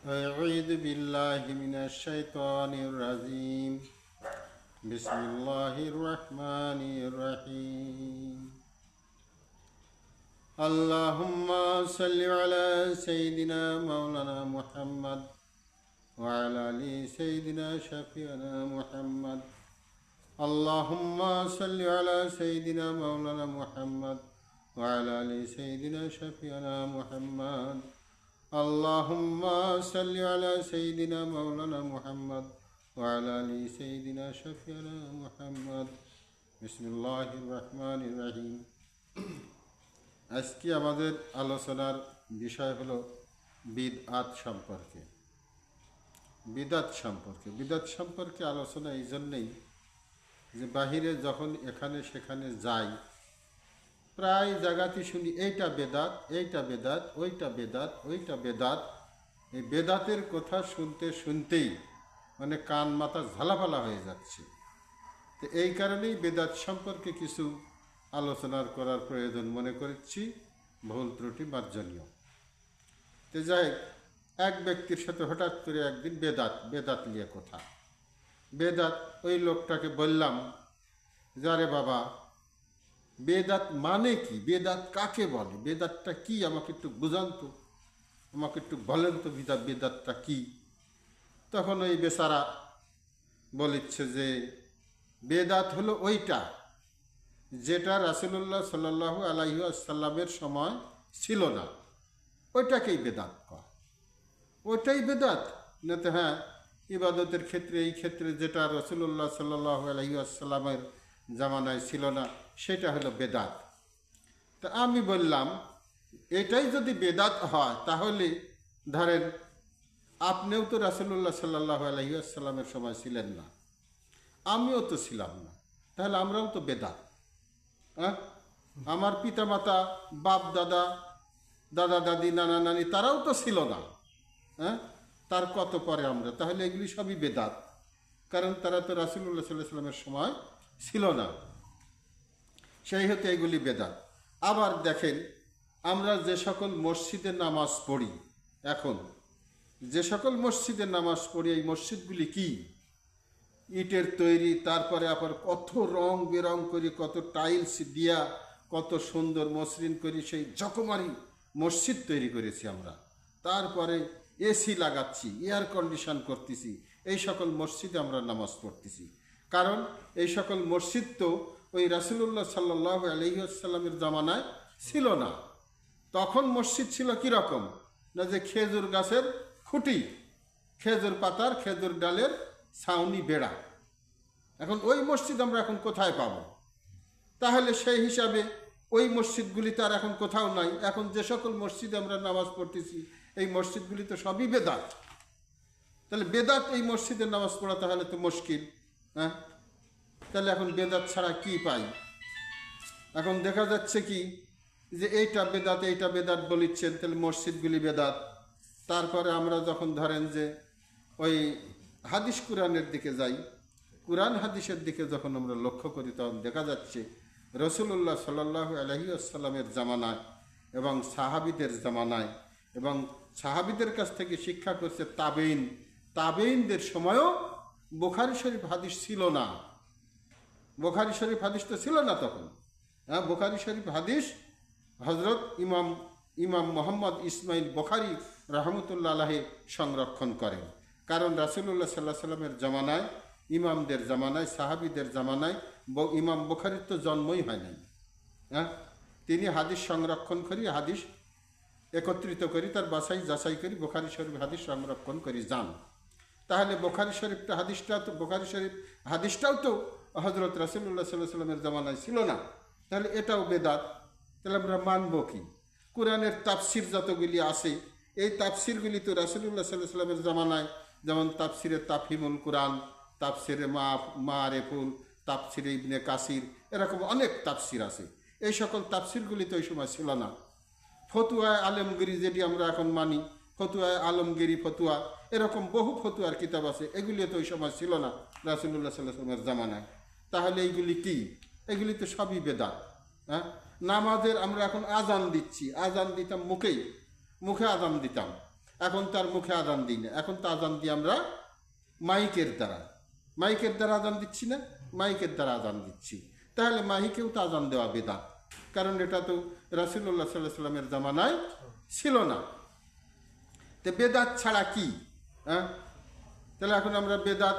أعوذ بالله من الشيطان الرجيم بسم الله الرحمن الرحيم اللهم صل على سيدنا مولانا محمد وعلى آل سيدنا شفيعنا محمد اللهم صل على سيدنا مولانا محمد وعلى آل سيدنا شفيعنا محمد اللهم صل على سيدنا مولانا محمد وعلى آل سيدنا شفيعنا محمد بسم الله الرحمن الرحيم আজকে আমাদের আলোচনার বিষয় হলো বিদআত সম্পর্কে। বিদআত সম্পর্কে আলোচনা এই জন্যই যে বাহিরে যখন এখানে সেখানে যাই, প্রায় জায়গাতে শুনি এইটা বেদাত, এইটা বেদাত, ওইটা বেদাত। এই বেদাতের কথা শুনতে শুনতেই মানে কান মাথা ঝালাপালা হয়ে যাচ্ছে। তো এই কারণেই বেদাত সম্পর্কে কিছু আলোচনার করার প্রয়োজন মনে করছি, ভুল ত্রুটি মার্জনীয়। তো যাই, এক ব্যক্তির সাথে হঠাৎ করে একদিন বেদাত নিয়ে কথা। বেদাত, ওই লোকটাকে বললাম, যারে বাবা বেদাত মানে কি, বেদাত কাকে বলে, বেদাতটা কি, আমাকে একটু বুঝান তো, আমাকে একটু বলেন তো বেদাতটা কি। তখন ওই বেচারা বলিচ্ছে যে বেদাত হলো ওইটা যেটা রাসূলুল্লাহ সাল্লাল্লাহু আলাইহি ওয়াসাল্লামের সময় ছিল না, ওইটাকেই বেদাত কয়। ওইটাই বেদাত না তো? হ্যাঁ, ইবাদতের ক্ষেত্রে এই ক্ষেত্রে যেটা রাসূলুল্লাহ সাল্লাল্লাহু আলাইহি ওয়াসাল্লামের জামানায় ছিল না, সেটা হলো বেদাত। তা আমি বললাম, এটাই যদি বেদাত হয় তাহলে ধরেন আপনিও তো রাসূলুল্লাহ সাল্লাল্লাহু আলাইহি ওয়াসাল্লামের সময় ছিলেন না, আমিও তো ছিলাম না, তাহলে আমরাও তো বেদাত। হ্যাঁ, আমার পিতামাতা, বাপ দাদা, দাদা দাদি, নানা নানি, তারাও তো ছিল না। হ্যাঁ, তার কত পরে আমরা, তাহলে এগুলি সবই বেদাত, কারণ তারা তো রাসূলুল্লাহ সাল্লাল্লাহু আলাইহি ওয়াসাল্লামের সময় ছিল না, সেই হতে এগুলি বেদাত। আবার দেখেন, আমরা যে সকল মসজিদে নামাজ পড়ি, এখন যে সকল মসজিদে নামাজ পড়ি, এই মসজিদগুলি কি ইটের তৈরি, তারপরে আবার কত রং বেরং করি, কত টাইলস দিয়া, কত সুন্দর মসৃণ করি, সেই জকমারি মসজিদ তৈরি করেছি আমরা। তারপরে এসি লাগাচ্ছি, এয়ার কন্ডিশন করতেছি, এই সকল মসজিদে আমরা নামাজ পড়তেছি। কারণ এই সকল মসজিদ তো ওই রাসূলুল্লাহ সাল্লাল্লাহু আলাইহি ওয়াসাল্লামের জামানায় ছিল না। তখন মসজিদ ছিল কীরকম না, যে খেজুর গাছের খুঁটি, খেজুর পাতার, খেজুর ডালের ছাউনি বেড়া। এখন ওই মসজিদ আমরা এখন কোথায় পাবো? তাহলে সেই হিসাবে ওই মসজিদগুলি তো আর এখন কোথাও নাই। এখন যে সকল মসজিদে আমরা নামাজ পড়তেছি, এই মসজিদগুলি তো সবই বেদাত। তাহলে বেদাত এই মসজিদে নামাজ পড়া তাহলে তো মুশকিল। হ্যাঁ, তাহলে এখন বেদাত ছাড়া কি পাই? এখন দেখা যাচ্ছে কি যে এইটা বেদাত বলিচ্ছেন, তাহলে মসজিদগুলি বেদাত। তারপরে আমরা যখন ধরেন যে ওই হাদিস কুরআনের দিকে যাই, কুরআন হাদিসের দিকে যখন আমরা লক্ষ্য করি, তখন দেখা যাচ্ছে রাসূলুল্লাহ সাল্লাল্লাহু আলাইহি ওয়াসাল্লামের জামানায় এবং সাহাবীদের জামানায়, এবং সাহাবীদের কাছ থেকে শিক্ষা করছে তাবেইনদের সময়ও বুখারী শরীফ হাদিস ছিল না। বুখারী শরীফ হাদিস তো ছিল না তখন। হ্যাঁ, বুখারী শরীফ হাদিস হযরত ইমাম মোহাম্মদ ইসমাইল বুখারী রাহমাতুল্লাহ আলাইহি সংরক্ষণ করেন। কারণ রাসূলুল্লাহ সাল্লাল্লাহু আলাইহি ওয়াসাল্লামের জামানায়, ইমামদের জামানায়, সাহাবীদের জামানায় ইমাম বুখারীর তো জন্মই হয় নাই। হ্যাঁ, তিনি হাদিস সংরক্ষণ করি, হাদিস একত্রিত করি, তার যাচাই করি, বুখারী শরীফ হাদিস সংরক্ষণ করি যান। তাহলে বুখারী শরীফ হাদিসটাও তো হযরত রাসূলুল্লাহ সাল্লাল্লাহু আলাইহি ওয়াসাল্লামের জামানায় ছিল না। তাহলে এটাও বেদাত। তাহলে আমরা মানব কি? কুরআনের তাফসির যতগুলি আছে, এই তাফসিরগুলি তো রাসূলুল্লাহ সাল্লাল্লাহু আলাইহি ওয়াসাল্লামের জামানায়, যেমন তাফসিরে তাফহিমুল কুরআন, তাফসিরে মাআরিফুল, তাফসিরে ইবনে কাসির, এরকম অনেক তাফসির আছে। এই সকল তাফসিরগুলি তো ওই সময় ছিল না। ফতুয়ায় আলমগিরি যেটি আমরা এখন মানি, ফতুয়ায় আলমগিরি ফতুয়া, এরকম বহু ফতুয়ার কিতাব আছে, এগুলি তো ওই সময় ছিল না রাসূলুল্লাহ সাল্লাল্লাহু আলাইহি ওয়াসাল্লামের জামানায়। তাহলে এইগুলি কি? এগুলি তো সবই বেদাত। হ্যাঁ, নামাজের আমরা এখন আজান দিচ্ছি, আজান দিতাম মুখে আজান দিতাম, এখন তার মুখে আজান দিই না, এখন তো আজান দিই আমরা মাইকের দ্বারা। মাইকের দ্বারা আজান দিচ্ছি না, মাইকের দ্বারা আজান দিচ্ছি। তাহলে মাইকেও তো আজান দেওয়া বেদাত, কারণ এটা তো রাসূলুল্লাহ সাল্লাল্লাহু আলাইহি সাল্লামের জামানায় ছিল না। তো বেদাত ছাড়া কি? হ্যাঁ, তাহলে এখন আমরা বেদাত,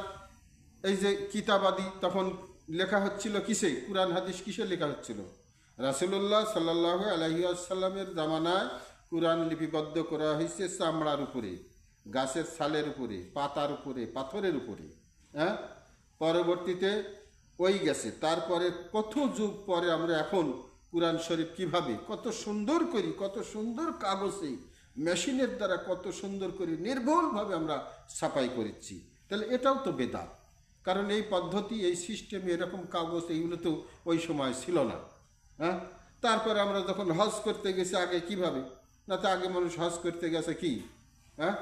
এই যে কিতাবাদি তখন লেখা হচ্ছিল কিসে? কুরআন হাদিস কিসে লেখা হচ্ছিল? রাসূলুল্লাহ সাল্লাল্লাহু আলাইহি ওয়াসাল্লামের জামানায় কুরআন লিপিবদ্ধ করা হয়েছে চামড়ার উপরে, গাছের ছালের উপরে, পাতার উপরে, পাথরের উপরে। হ্যাঁ, পরবর্তীতে ওই গেছে, তারপরে কত যুগ পরে আমরা এখন কুরআন শরীফ কিভাবে কত সুন্দর করি, কত সুন্দর কাগজে মেশিনের দ্বারা কত সুন্দর করে নির্ভুলভাবে আমরা ছাপাই করেছি। তাহলে এটাও তো বেদাত, কারণ এই পদ্ধতি, এই সিস্টেম, এরকম কাগজ এইগুলো তো ওই সময় ছিল না। হ্যাঁ, তারপরে আমরা যখন হজ করতে গেছি আগে কিভাবে? না, তো আগে মানুষ হজ করতে গেছে কি? হ্যাঁ,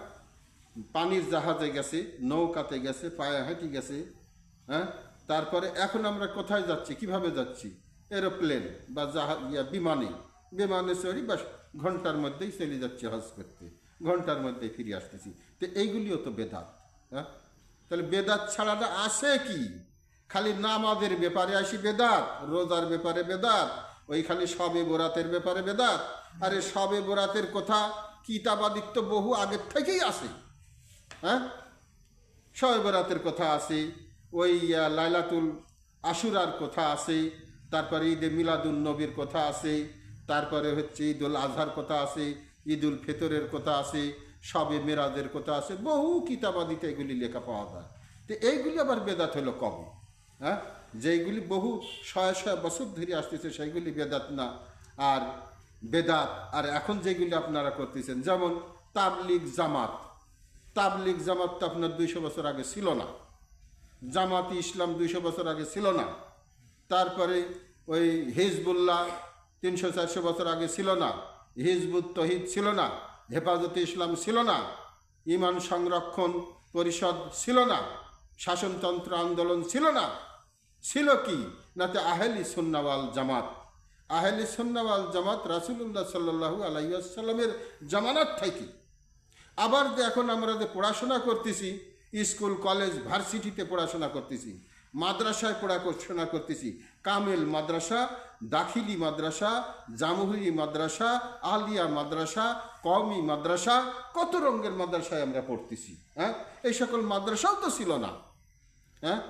পানির জাহাজে গেছে, নৌকাতে গেছে, পায়ে হাঁটি গেছে। হ্যাঁ, তারপরে এখন আমরা কোথায় যাচ্ছি, কিভাবে যাচ্ছি? এরোপ্লেন বা জাহাজ, বিমানে, বিমানে চড়ি, বাস ঘন্টার মধ্যেই চলে যাচ্ছি হজ করতে, ঘন্টার মধ্যেই ফিরে আসতেছি। তো এইগুলিও তো বেদাত। হ্যাঁ, তাহলে বেদাত ছাড়াটা আসে কি? খালি নামাজের ব্যাপারে আসি বেদাত, রোজার ব্যাপারে বেদাত, ওই খালি শবে বরাতের ব্যাপারে বেদাত। আরে শবে বরাতের কথা কিতাবাদিত্য বহু আগের থেকেই আসে। হ্যাঁ, শবে বরাতের কথা আছে, ওই লাইলাতুল আশুরার কথা আছে, তারপরে ঈদে মিলাদুন নবীর কথা আছে, তারপরে হচ্ছে ঈদুল আজহার কথা আছে, ঈদুল ফিতরের কথা আছে, শবে মেরাজের কথা আছে, বহু কিতাবাদিতে এগুলি লেখা পাওয়া যায়। তো এইগুলি আবার বেদাত হলো কবে? হ্যাঁ, যেইগুলি বহু শয়ে শয়ে বছর ধরে আসতেছে সেইগুলি বেদাত না। আর বেদাত আর এখন যেগুলি আপনারা করতেছেন, যেমন তাবলিগ জামাত, তাবলিগ জামাত তো আপনার 200 বছর আগে ছিল না, জামাতি ইসলাম 200 বছর আগে ছিল না, তারপরে ওই হিজবুল্লাহ 300-400 বছর আগে ছিল না, হিজবুত তহিদ ছিল না, হেফাজতে ইসলাম ছিল না, ইমান সংরক্ষণ পরিষদ ছিল না, শাসনতন্ত্র আন্দোলন ছিল না। ছিল কি? না, তো আহলি সুন্নাহ ওয়াল জামাত। আহলি সুন্নাহ ওয়াল জামাত রাসূলুল্লাহ সাল্লাল্লাহু আলাইহি ওয়াসাল্লামের জামানাত থেকে। আবার যে এখন আমরা যে পড়াশোনা করতেছি, স্কুল কলেজ ভার্সিটিতে পড়াশোনা করতেছি, মাদ্রাসায় পড়াশোনা করতেছি, কামেল মাদ্রাসা, দাখিলি মাদ্রাসা, জামহুরি মাদ্রাসা, আলিয়া মাদ্রাসা, কওমি মাদ্রাসা, কত রঙের মাদ্রাসায় আমরা পড়তেছি। হ্যাঁ, এই সকল মাদ্রাসাও তো ছিল না। হ্যাঁ,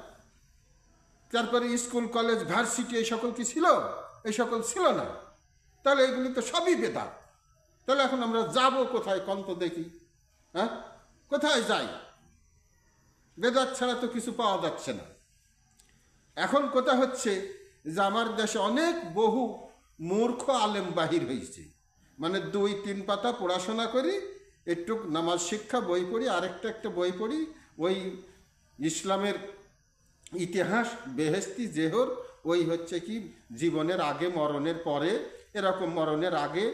তারপরে স্কুল কলেজ ভার্সিটি এই সকল কি ছিল? এই সকল ছিল না। তাহলে এগুলি তো সবই বেদাত। তাহলে এখন আমরা যাব কোথায়? কন্ত দেখি। হ্যাঁ, কোথায় যাই? বেদাত ছাড়া তো কিছু পাওয়া যাচ্ছে না। এখন কথা হচ্ছে যে আমার দেশে অনেক বহু মূর্খ আলেম বাহির হয়েছে, মানে 2-3 পাতা পড়াশোনা করি, একটু নামাজ শিক্ষা বই পড়ি, আরেকটা একটা বই পড়ি, ওই ইসলামের ইতিহাস, বেহেস্তি জেহর, ওই হচ্ছে কি জীবনের আগে মরণের পরে, এরকম মরণের আগে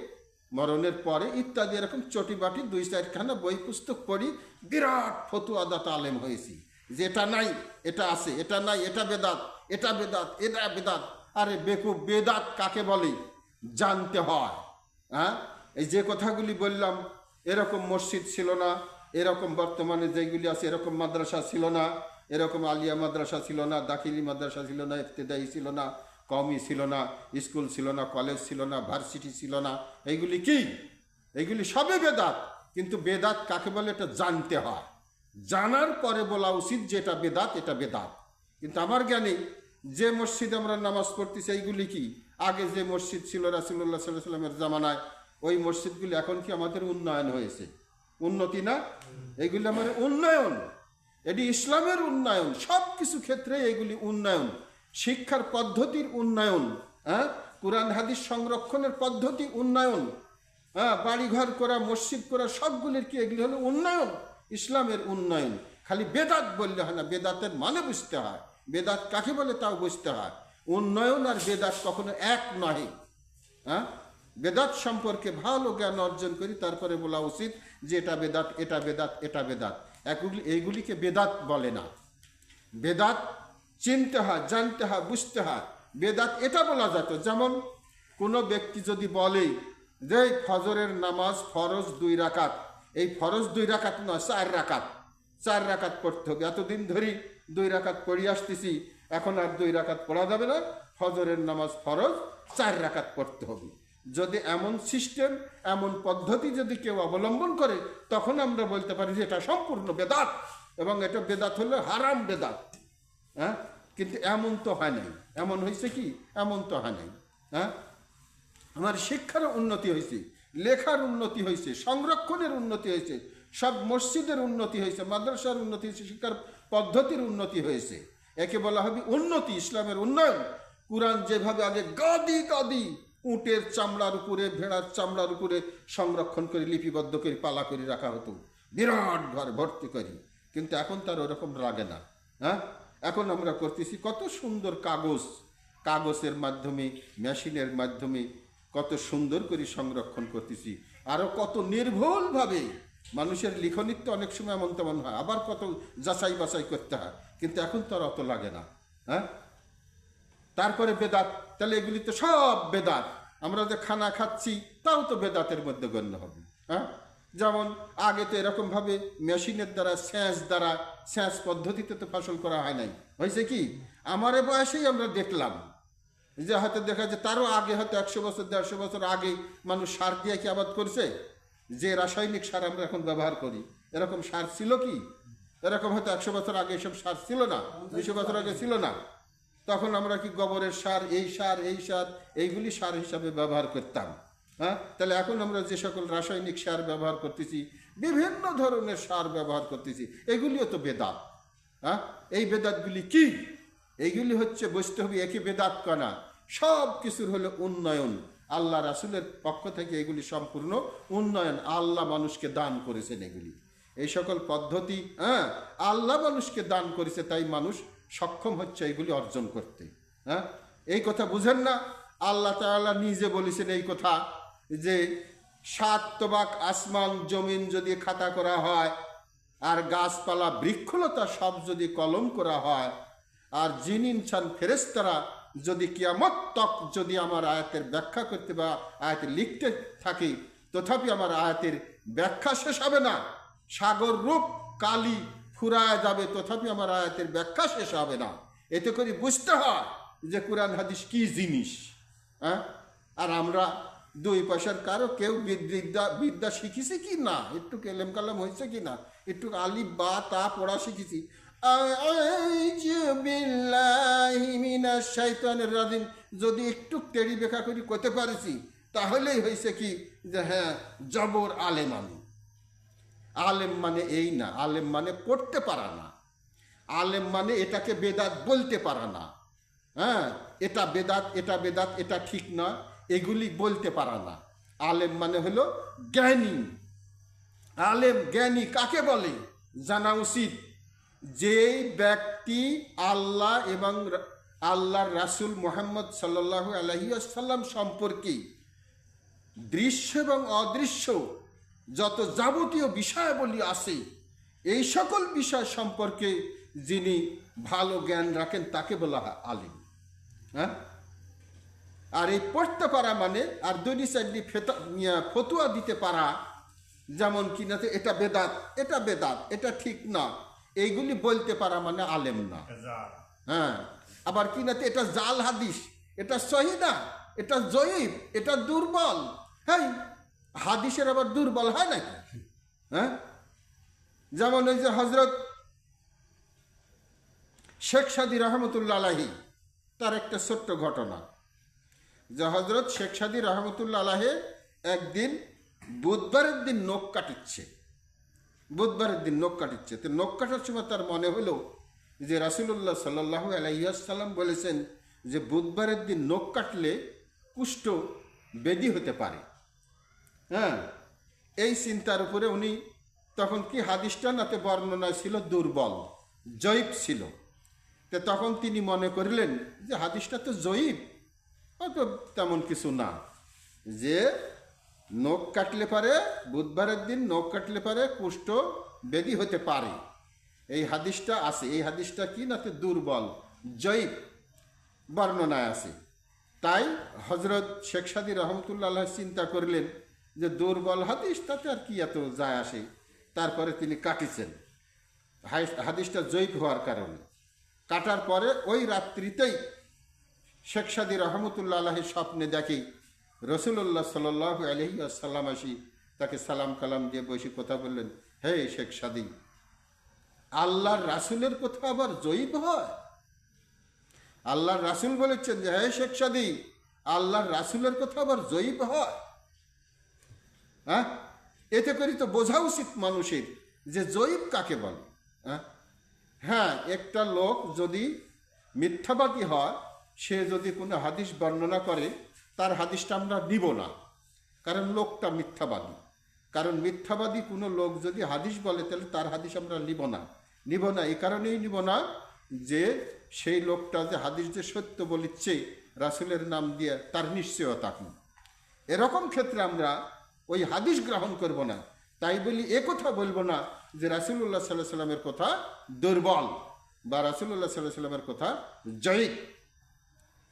মরণের পরে ইত্যাদি, এরকম চটিবাটি 2-4খানা বই পুস্তক পড়ি, বিরাট ফতুয়াদাতা আলেম হয়েছি যে এটা নাই এটা আছে, এটা নাই এটা বেদাত, এটা বেদাত, এটা বেদাত। আরে বেকুব, বেদাত কাকে বলে জানতে হয়। হ্যাঁ, এই যে কথাগুলি বললাম, এরকম মসজিদ ছিল না, এরকম বর্তমানে যেগুলি আছে এরকম মাদ্রাসা ছিল না, এরকম আলিয়া মাদ্রাসা ছিল না, দাখিলি মাদ্রাসা ছিল না, ইফতেদায়ী ছিল না, কওমি ছিল না, স্কুল ছিল না, কলেজ ছিল না, ভার্সিটি ছিল না। এইগুলি কি? এইগুলি সবে বেদাত। কিন্তু বেদাত কাকে বলে এটা জানতে হয়, জানার পরে বলা উচিত যে এটা বেদাত, এটা বেদাত। কিন্তু আমার জ্ঞানে যে মসজিদে আমরা নামাজ পড়তেছি এইগুলি কি? আগে যে মসজিদ ছিল রাসূলুল্লাহ সাল্লাল্লাহু আলাইহি ওয়াসাল্লামের জামানায়, ওই মসজিদগুলি এখন কি আমাদের উন্নয়ন হয়েছে? উন্নতি না, এইগুলি আমাদের উন্নয়ন। এটি ইসলামের উন্নয়ন, সব কিছু ক্ষেত্রে এইগুলি উন্নয়ন। শিক্ষার পদ্ধতির উন্নয়ন, হ্যাঁ, কুরআন হাদিস সংরক্ষণের পদ্ধতি উন্নয়ন, হ্যাঁ, বাড়িঘর করা, মসজিদ করা, সবগুলির কি এগুলি হলো উন্নয়ন, ইসলামের উন্নয়ন। খালি বেদাত বললে হয় না, বেদাতের মানে বুঝতে হয়, বেদাত কাকে বলে তাও বুঝতে হয়। উন্নয়ন আর বেদাত কখনো এক নয়। হ্যাঁ, বেদাত সম্পর্কে ভালো জ্ঞান অর্জন করি, তারপরে বলা উচিত যে এটা বেদাত, এটা বেদাত, এটা বেদাত। এইগুলিকে বেদাত বলে না। বেদাত চিনতে হয়, জানতে হয়, বুঝতে হয়। বেদাত এটা বলা যেত, যেমন কোনো ব্যক্তি যদি বলে যে ফজরের নামাজ ফরজ 2 রাকাত, এই ফরজ 2 রাকাত নয়, 4 রাকাত, 4 রাকাত পড়তে হবে। এতদিন ধরে 2 রাকাত পড়ে আসতেছি, এখন আর 2 রাকাত পড়া যাবে না, ফজরের নামাজ ফরজ 4 রাকাত পড়তে হবে। যদি এমন সিস্টেম, এমন পদ্ধতি যদি কেউ অবলম্বন করে, তখন আমরা বলতে পারি যে এটা সম্পূর্ণ বেদাত, এবং এটা বেদাত হলে হারাম বেদাত। হ্যাঁ, কিন্তু এমন তো হয় নাই। এমন হয়েছে কি? এমন তো হয় নাই। হ্যাঁ, আমার শিক্ষার উন্নতি হয়েছে, লেখার উন্নতি হয়েছে, সংরক্ষণের উন্নতি হয়েছে, সব মসজিদের উন্নতি হয়েছে, মাদ্রাসার উন্নতি হয়েছে, শিক্ষার পদ্ধতির উন্নতি হয়েছে। একে বলা হবে উন্নতি, ইসলামের উন্নয়ন। কুরআন যেভাবে আগে গাদি গাদি উটের চামড়ার উপরে, ভেড়ার চামড়ার উপরে সংরক্ষণ করে লিপিবদ্ধ করে পালা করে রাখা হতো, বিরাট ঘর ভর্তি করি, কিন্তু এখন তার ওরকম লাগে না। হ্যাঁ, এখন আমরা করতেছি কত সুন্দর কাগজের মাধ্যমে, মেশিনের মাধ্যমে কত সুন্দর করে সংরক্ষণ করতেছি। আরও কত নির্ভুলভাবে মানুষের লিখনিত্ব অনেক সময় এমন তেমন হয়, আবার কত যাচাই বাছাই করতে হয়, কিন্তু এখন তো আর অত লাগে না। হ্যাঁ, তারপরে বেদাত, তাহলে এগুলি তো সব বেদাত। আমরা যে খানা খাচ্ছি তাও তো বেদাতের মধ্যে গণ্য হবে। হ্যাঁ, যেমন আগে তো এরকমভাবে মেশিনের দ্বারা, সেচ পদ্ধতিতে তো ফসল করা হয় নাই। হয়েছে কি, আমার বয়সেই আমরা দেখলাম যে হয়তো দেখা যায় তারও আগে, হয়তো 100 বছর 150 বছর আগে মানুষ সার দিয়ে কি আবাদ করছে? যে রাসায়নিক সার আমরা এখন ব্যবহার করি, এরকম সার ছিল কি? এরকম হয়তো 100 বছর আগে এসব সার ছিল না, 200 বছর আগে ছিল না। তখন আমরা কি গোবরের সার, এই সার এইগুলি সার হিসাবে ব্যবহার করতাম। হ্যাঁ, তাহলে এখন আমরা যে সকল রাসায়নিক সার ব্যবহার করতেছি, বিভিন্ন ধরনের সার ব্যবহার করতেছি, এগুলিও তো বেদাত। হ্যাঁ, এই বেদাতগুলি কি? এইগুলি হচ্ছে, বুঝতে হবে, একই বেদাত কনা, সব কিছুর হলো উন্নয়ন। আল্লাহ রাসূলের পক্ষ থেকে এগুলি সম্পূর্ণ উন্নয়ন, আল্লাহ মানুষকে দান করেছেন এগুলি। এই সকল পদ্ধতি আল্লাহ মানুষকে দান করেছে, তাই মানুষ সক্ষম হচ্ছে এগুলি অর্জন করতে। হ্যাঁ, এই কথা বুঝেন না? আল্লাহ তাআলা নিজে বলেছেন এই কথা যে 7 তবাক আসমান জমিন যদি খাতা করা হয়, আর গাছপালা বৃক্ষলতা সব যদি কলম করা হয়, আর জিন ইনসান ফেরেশতারা যদি কিয়ামত তক যদি আমার আয়াতের ব্যাখ্যা করতে বা আয়াতে লিখতে থাকি, তথাপি আমার আয়াতের ব্যাখ্যা শেষ হবে না। সাগর রূপ কালি ফুরায় যাবে, তথাপি আমার আয়াতের ব্যাখ্যা শেষ হবে না। এতে করে বুঝতে হয় যে কোরআন হাদিস কি জিনিস। হ্যাঁ, আর আমরা 2 পয়সার কারো কেউ বিদ্যা শিখেছি কি না, একটু কেলেম কালাম হয়েছে কি না, একটু আলিফ বা তা পড়া শিখেছি, যদি একটু তেড়ি বেখা করি করতে পারেছি, তাহলেই হয়েছে কি যে হ্যাঁ জবর আলেম আমি। আলেম মানে এই না, আলেম মানে পড়তে পারা না, আলেম মানে এটাকে বেদাত বলতে পারা না। হ্যাঁ, এটা বেদাত, এটা বেদাত, এটা ঠিক না, এগুলি বলতে পারা না। আলেম মানে হলো জ্ঞানী। আলেম জ্ঞানী কাকে বলে জানা উচিত। যে ব্যক্তি আল্লাহ এবং আল্লাহর রাসূল মুহাম্মদ সাল্লাল্লাহু আলাইহি ওয়াসাল্লাম সম্পর্কে দৃশ্য এবং অদৃশ্য যত যাবতীয় বিষয়াবলী আছে, এই সকল বিষয় সম্পর্কে যিনি ভালো জ্ঞান রাখেন তাকে বলা হয় আলিম। হ্যাঁ, আর এই পড়তে পারা মানে, আর 2-4টি ফতুয়া দিতে পারা, যেমন কিনা এটা বেদাত, এটা বেদাত, এটা ঠিক না, এইগুলি বলতে পারা মানে আলেম না। হ্যাঁ, আবার কিনা এটা জাল হাদিস, এটা সহি না, এটা জয়ীফ, এটা দুর্বল। হ্যাঁ, হাদিসের আবার দুর্বল হয় নাকি? হ্যাঁ, যেমন ওই যে হযরত শেখ সাদী রহমতুল্লাহ আলাইহি, তার একটা ছোট্ট ঘটনা, যে হযরত শেখ সাদী রহমতুল্লাহ আলাইহি একদিন বুধবারের দিন নখ কাটিচ্ছে, তো নখ কাটার সময় তার মনে হলো যে রাসূলুল্লাহ সাল্লাল্লাহু আলাইহি ওয়াসাল্লাম বলেছেন যে বুধবারের দিন নখ কাটলে কুষ্ঠ ব্যাধি হতে পারে। হ্যাঁ, এই চিন্তার উপরে উনি তখন কি হাদিসটা নাতে বর্ণনা ছিল দুর্বল, জয়ীফ ছিল, তো তখন তিনি মনে করলেন যে হাদিসটা তো জয়ীফ, হয়তো তেমন কিছু না, যে নখ কাটলে পারে, বুধবারের দিন নখ কাটলে পারে কুষ্ঠ ব্যাধি হতে পারে, এই হাদিসটা আছে। এই হাদিসটা কি নাতে দুর্বল, জয়ীফ বর্ণনায় আছে। তাই হযরত শেখ সাদী রহমতুল্লাহ আলাইহি চিন্তা করলেন যে দুর্বল হাদিস, তাতে আর কি এত যায় আসে, তারপরে তিনি কাটিছেন হাদিসটা জয়ীফ হওয়ার কারণে। কাটার পরে ওই রাত্রিতেই শেখ সাদী রহমতুল্লাহ আলাহির স্বপ্নে দেখি রসুল্লাহ সাল্লাল্লাহু আলাইহি ওয়াসাল্লাম আসি তাকে সালাম কালাম দিয়ে বসে কথা বললেন, হে শেখ সাদী, আল্লাহর রাসুলের কথা আবার জয়ীফ হয়? আল্লাহর রাসুল বলেছেন যে হে শেখ সাদী, আল্লাহর রাসুলের কথা আবার জয়ীফ হয়? হ্যাঁ, এতে করে তো বোঝা উচিত মানুষের যে জয়ীফ কাকে বলে। হ্যাঁ, একটা লোক যদি মিথ্যাবাদী হয়, সে যদি কোনো হাদিস বর্ণনা করে, তার হাদিসটা আমরা নিব না, কারণ লোকটা মিথ্যাবাদী। কারণ মিথ্যাবাদী কোনো লোক যদি হাদিস বলে, তাহলে তার হাদিস আমরা নিব না। এই কারণেই নিব না যে সেই লোকটা যে হাদিস যে সত্য বলিচ্ছে রাসুলের নাম দিয়ে, তার নিশ্চয়তা কি। এরকম ক্ষেত্রে আমরা ওই হাদিস গ্রহণ করব না। তাই বলি এ কথা বলবো না যে রাসূলুল্লাহ সাল্লাল্লাহু আলাইহি সাল্লামের কথা দুর্বল বা রাসূলুল্লাহ সাল্লাল্লাহু আলাইহি সাল্লামের কথা জয়ীফ।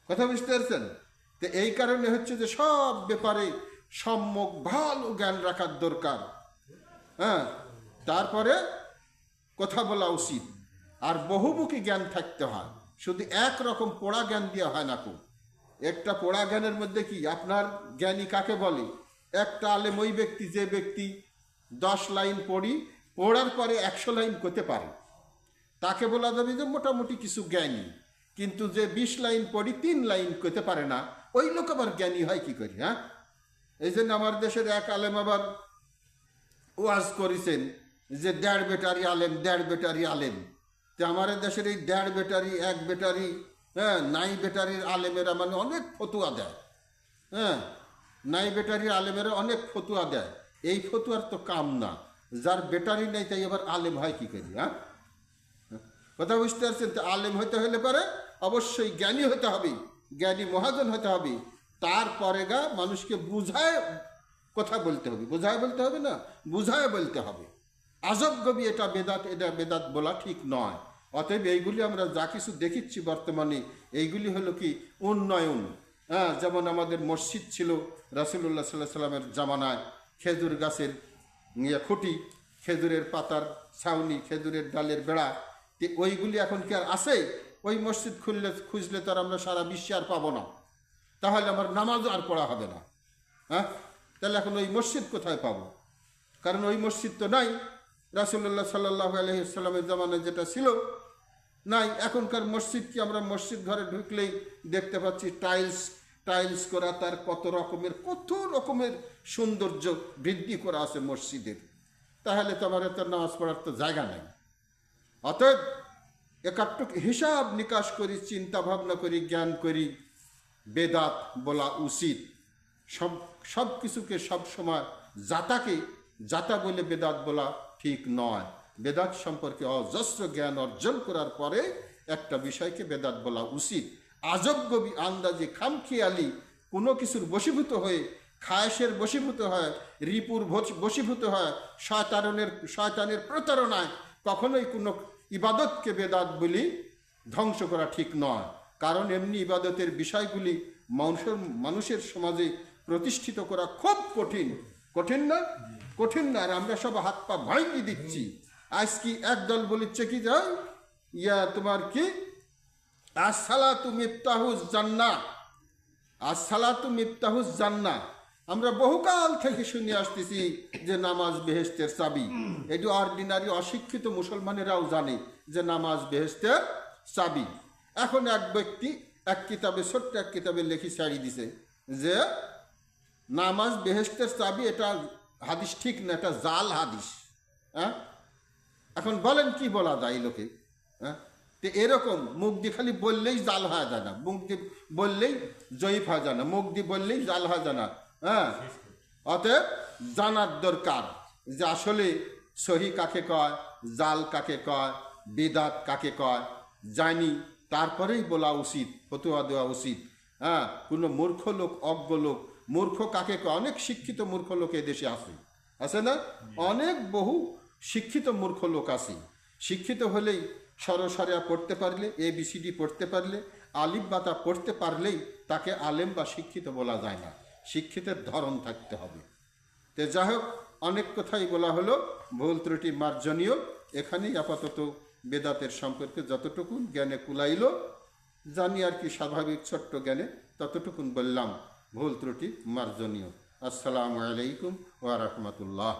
কথা বুঝতে পারছেন? তো এই কারণে হচ্ছে যে সব ব্যাপারে সম্যক ভালো জ্ঞান রাখার দরকার। হ্যাঁ, তারপরে কথা বলা উচিত। আর বহুমুখী জ্ঞান থাকতে হয়, শুধু একরকম পড়া জ্ঞান দিয়ে হয় না। একটা পড়া জ্ঞানের মধ্যে কি আপনার জ্ঞানী কাকে বলে? একটা আলেম ওই ব্যক্তি যে ব্যক্তি 10 লাইন পড়ার পরে 100 লাইন করতে পারে, তাকে বলা যাবে যে মোটামুটি কিছু জ্ঞানী। কিন্তু যে 20 লাইন 3 লাইন করতে পারে না, ওই লোক আবার জ্ঞানী হয় কি করি? হ্যাঁ, এই জন্য আমার দেশের এক আলেম আবার ওয়াজ করেছেন যে 1.5 বেটারি আলেম। তো আমার দেশের এই 1.5 বেটারি 1 বেটারি, হ্যাঁ, নাই বেটারির আলেমেরা মানে অনেক ফতুয়া দেয়। হ্যাঁ, নাই বেটারির আলেমেরা অনেক ফতুয়া দেয়। এই ফতুয়ার তো কাম না, যার বেটারি নেই তাই আবার আলেম হয় কি করি? হ্যাঁ, কথা বুঝতে পারছেন? তো আলেম হতে হলে পরে অবশ্যই জ্ঞানী হতে হবে, জ্ঞানী মহাজন হতে হবে। তারপরে মানুষকে বুঝায় কথা বলতে হবে, বুঝায় বলতে হবে। আজব গবি এটা বেদাত বলা ঠিক নয়। অতএব এইগুলি আমরা যা কিছু দেখিচ্ছি বর্তমানে, এইগুলি হলো কি উন্নয়ন। হ্যাঁ, যেমন আমাদের মসজিদ ছিল রাসূলুল্লাহ সাল্লাল্লাহু আলাইহি সাল্লামের জামানায়, খেজুর গাছের খুঁটি, খেজুরের পাতার ছাউনি, খেজুরের ডালের বেড়া। ওইগুলি এখন কি আর আছে? ওই মসজিদ খুঁজলে তো আর আমরা সারা বিশ্বে আর পাবো না, তাহলে আমার নামাজও আর পড়া হবে না। হ্যাঁ, তাহলে এখন ওই মসজিদ কোথায় পাবো? কারণ ওই মসজিদ তো নাই, রাসূলুল্লাহ সাল্লাল্লাহু আলাইহি সাল্লামের জামানায় যেটা ছিল নাই। এখনকার মসজিদ কি আমরা মসজিদ ঘরে ঢুকলেই দেখতে পাচ্ছি টাইলস করা, তার কত রকমের সৌন্দর্য বৃদ্ধি করা আছে মসজিদের। তাহলে তো আমার এত নামাজ পড়ার তো জায়গা নাই। অতএব একাটুক হিসাব নিকাশ করি, চিন্তা ভাবনা করি, জ্ঞান করি, বেদাত বলা উচিত। সব কিছুকে সবসময় যাতা বলে বেদাত বলা ঠিক নয়। বেদাত সম্পর্কে অজস্র জ্ঞান অর্জন করার পরে একটা বিষয়কে বেদাত বলা উচিত। আজব গবি আন্দাজে খামখেয়ালি কোনো কিছুর বশীভূত হয়ে, খায়েশের বশীভূত হয়, রিপুর বশীভূত হয়, শয়তানের প্রতারণায় কখনোই কোনো ইবাদতকে বেদাত বলি ধ্বংস করা ঠিক নয়। কারণ এমনি ইবাদতের বিষয়গুলি মানুষের সমাজে প্রতিষ্ঠিত করা খুব কঠিন না? আর আমরা সব হাত পা ভাঙিয়ে দিচ্ছি। আজ কি একদল বলিচ্ছে কি যাই তোমার কি আসসালাতু মিফতাহুজ জান্নাহ। আমরা বহুকাল থেকে শুনে আসতেছি যে নামাজ বেহেশতের চাবি। এটি অর্ডিনারি অশিক্ষিত মুসলমানেরাও জানে যে নামাজ বেহেশতের চাবি। এখন এক ব্যক্তি ছোট্ট এক কিতাবে লেখি ছাড়ি দিছে যে নামাজ বেহেশতের চাবি, এটা হাদিস ঠিক না, এটা জাল হাদিস। হ্যাঁ, এখন বলেন কি বলা যায় লোকে? হ্যাঁ, তো এরকম মুখ দিয়ে খালি বললেই জাল হয়ে যায় না, মুখ দিয়ে বললেই জয়ীফ হয়ে যায় না, মুখ দিয়ে বললেই জাল হয়ে যায় না। হ্যাঁ, অতএব জানার দরকার যে আসলে সহি কাকে কয়, জাল কাকে কয়, বিদাত কাকে কয়, জানি তারপরেই বলা উচিত, ফতোয়া দেওয়া উচিত। হ্যাঁ, কোনো মূর্খ লোক, অজ্ঞ লোক, মূর্খ কাকে কয়? অনেক শিক্ষিত মূর্খ লোক এদেশে আছে না? অনেক বহু শিক্ষিত মূর্খ লোক আছে। শিক্ষিত হলেই সরসরিয়া পড়তে পারলে, ABCD পড়তে পারলে, আলিফ বাতা পড়তে পারলেই তাকে আলেম বা শিক্ষিত বলা যায় না। শিক্ষিতের ধরন থাকতে হবে। তে যাই হোক, অনেক কথাই বলা হলো, ভুল ত্রুটি মার্জনীয়। এখানেই আপাতত বেদাতের সম্পর্কে যতটুকু জ্ঞানে কুলাইল, জানি আর কি, স্বাভাবিক ছোট্ট জ্ঞানে ততটুকুন বললাম, ভুল ত্রুটি মার্জনীয়। আসসালামু আলাইকুম ওয়া রাহমাতুল্লাহ।